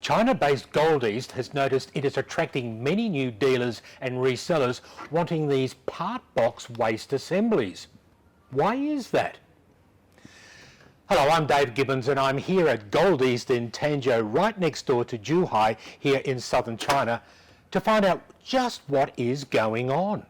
China-based Gold East has noticed it is attracting many new dealers and resellers wanting these part box waste assemblies. Why is that? Hello, I'm Dave Gibbons and I'm here at Gold East in Tanzhou, right next door to Zhuhai here in southern China, to find out just what is going on.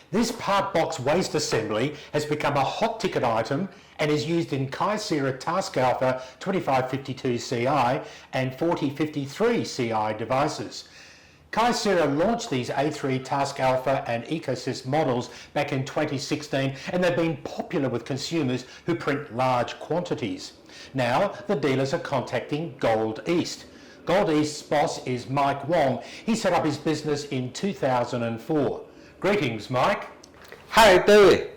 This part box waste assembly has become a hot ticket item and is used in Kyocera TASKalfa 2552 CI and 4053 CI devices. Kyocera launched these A3 TASKalfa and EcoSys models back in 2016 and they've been popular with consumers who print large quantities. Now the dealers are contacting Gold East. Gold East's boss is Mike Wong. He set up his business in 2004. Greetings, Mike. Hi, David.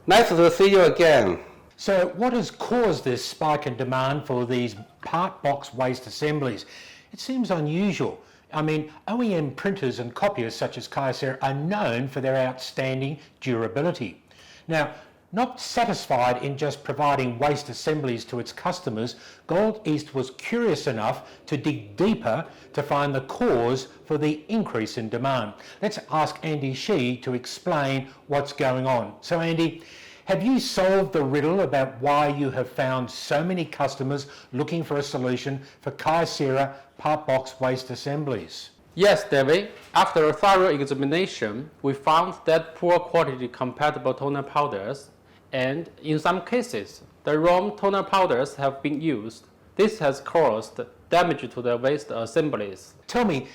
Nice to see you again. So what has caused this spike in demand for these part box waste assemblies? It seems unusual. I mean, OEM printers and copiers such as Kyocera are known for their outstanding durability. Now, not satisfied in just providing waste assemblies to its customers, Gold East was curious enough to dig deeper to find the cause for the increase in demand. Let's ask Andy Shi to explain what's going on. So Andy, have you solved the riddle about why you have found so many customers looking for a solution for Kyocera part box waste assemblies? Yes, David. After a thorough examination, we found that poor quality compatible toner powders and in some cases, the wrong toner powders have been used. This has caused damage to the waste assemblies. Tell me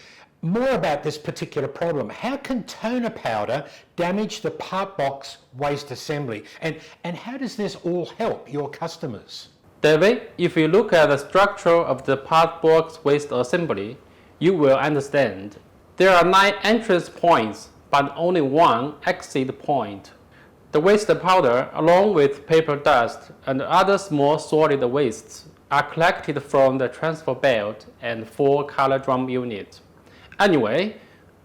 more about this particular problem. How can toner powder damage the part box waste assembly? And how does this all help your customers? David, if you look at the structure of the part box waste assembly, you will understand. There are 9 entrance points, but only 1 exit point. The waste powder, along with paper dust and other small solid wastes, are collected from the transfer belt and 4 color drum unit. Anyway,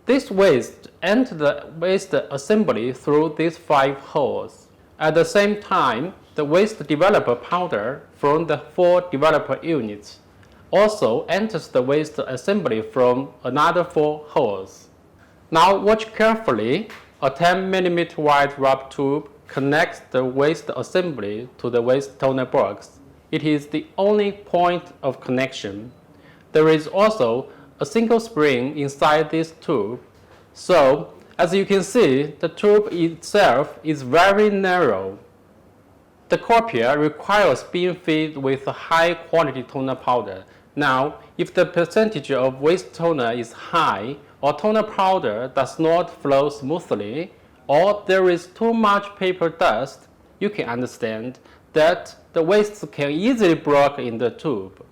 this waste enters the waste assembly through these 5 holes. At the same time, the waste developer powder from the 4 developer units also enters the waste assembly from another 4 holes. Now watch carefully. A 10 mm wide rubber tube connects the waste assembly to the waste toner box. It is the only point of connection. There is also a single spring inside this tube. So, as you can see, the tube itself is very narrow. The copier requires being filled with a high quality toner powder. Now, if the percentage of waste toner is high, or toner powder does not flow smoothly, or there is too much paper dust, you can understand that the waste can easily block in the tube.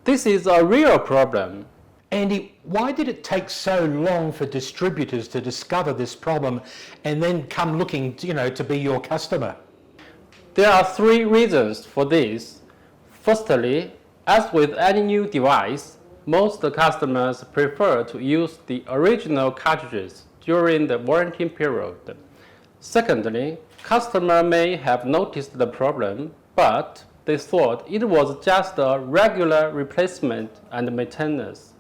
This is a real problem. Andy, why did it take so long for distributors to discover this problem and then come looking, to be your customer? There are 3 reasons for this. Firstly, as with any new device, most customers prefer to use the original cartridges during the warranty period. Secondly, customers may have noticed the problem, but they thought it was just a regular replacement and maintenance.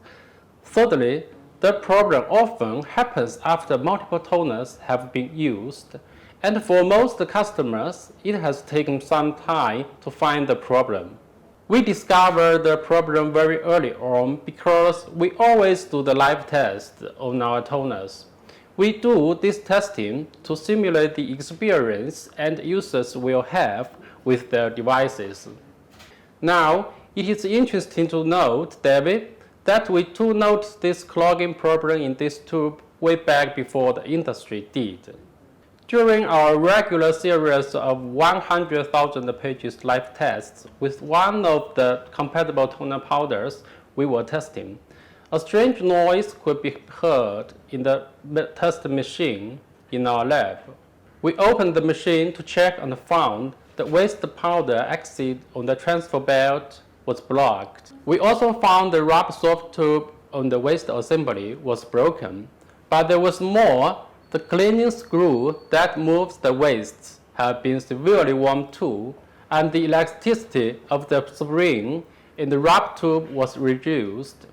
Thirdly, the problem often happens after multiple toners have been used, and for most customers, it has taken some time to find the problem. We discovered the problem very early on because we always do the live test on our toners. We do this testing to simulate the experience end users will have with their devices. Now, it is interesting to note, David, that we too noticed this clogging problem in this tube way back before the industry did. During our regular series of 100,000 pages live tests with one of the compatible toner powders we were testing, a strange noise could be heard in the test machine in our lab. We opened the machine to check and found the waste powder exit on the transfer belt was blocked. We also found the rubber soft tube on the waste assembly was broken, but there was more. The cleaning screw that moves the wastes had been severely worn too, and the elasticity of the spring in the rubber tube was reduced.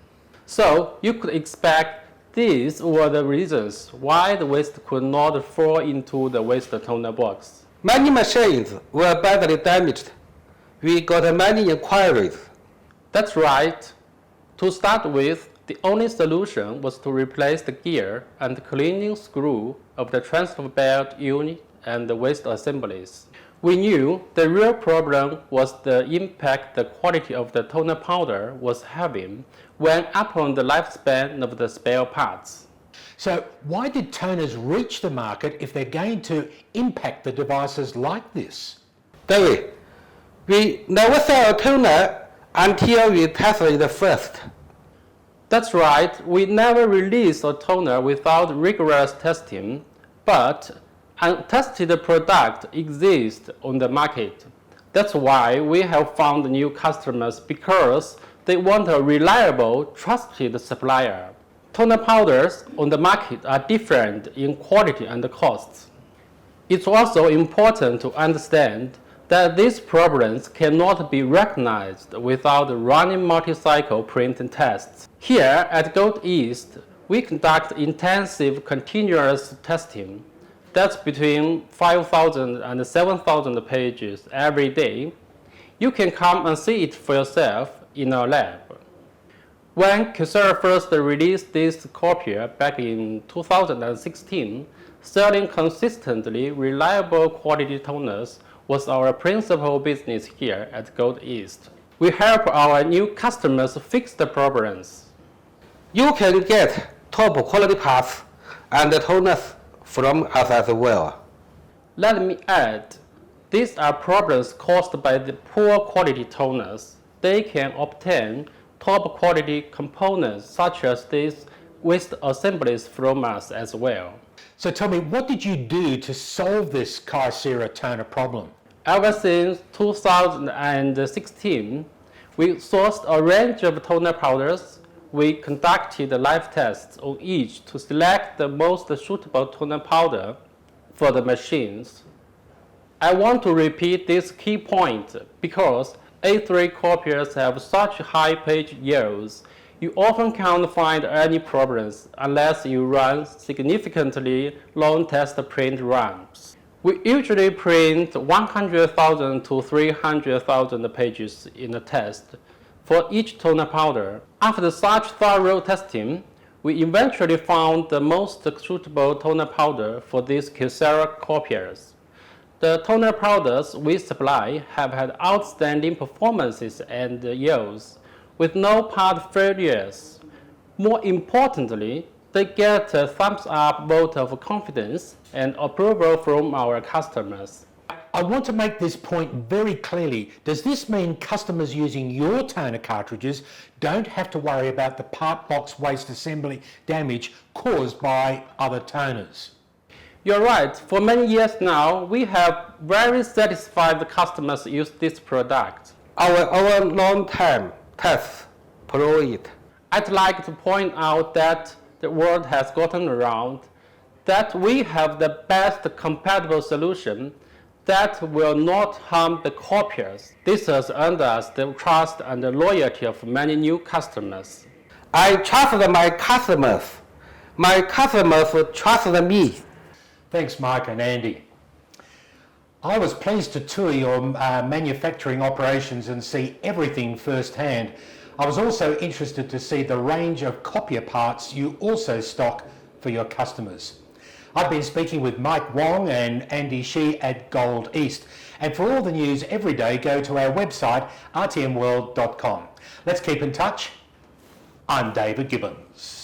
So you could expect these were the reasons why the waste could not fall into the waste toner box. Many machines were badly damaged. We got many inquiries. That's right. To start with, the only solution was to replace the gear and cleaning screw of the transfer belt unit and the waste assemblies. We knew the real problem was the impact the quality of the toner powder was having when upon the lifespan of the spare parts. So why did toners reach the market if they're going to impact the devices like this? David, we never sell a toner until we tested it first. That's right, we never released a toner without rigorous testing, but untested product exists on the market. That's why we have found new customers because they want a reliable, trusted supplier. Toner powders on the market are different in quality and costs. It's also important to understand that these problems cannot be recognized without running multi-cycle printing tests. Here at Gold East, we conduct intensive continuous testing. That's between 5,000 and 7,000 pages every day. You can come and see it for yourself in our lab. When Kyocera first released this copier back in 2016, selling consistently reliable quality toners was our principal business here at Gold East. We help our new customers fix the problems. You can get top quality parts and toners from us as well. Let me add, these are problems caused by the poor quality toners. They can obtain top quality components such as these waste assemblies from us as well. So tell me, what did you do to solve this Kyocera toner problem? Ever since 2016, we sourced a range of toner powders. We conducted live tests on each to select the most suitable toner powder for the machines. I want to repeat this key point because A3 copiers have such high page yields. You often can't find any problems unless you run significantly long test print runs. We usually print 100,000 to 300,000 pages in a test for each toner powder. After such thorough testing, we eventually found the most suitable toner powder for these Kyocera copiers. The toner powders we supply have had outstanding performances and yields, with no part failures. More importantly, they get a thumbs up vote of confidence and approval from our customers. I want to make this point very clearly. Does this mean customers using your toner cartridges don't have to worry about the part box waste assembly damage caused by other toners? You're right. For many years now, we have very satisfied customers use this product. Our long-time tests prove it. I'd like to point out that the word has gotten around that we have the best compatible solution that will not harm the copiers. This has earned us the trust and the loyalty of many new customers. I trust my customers. My customers trust me. Thanks, Mike and Andy. I was pleased to tour your manufacturing operations and see everything firsthand. I was also interested to see the range of copier parts you also stock for your customers. I've been speaking with Mike Wong and Andy Shi at Gold East. And for all the news every day, go to our website, rtmworld.com. Let's keep in touch. I'm David Gibbons.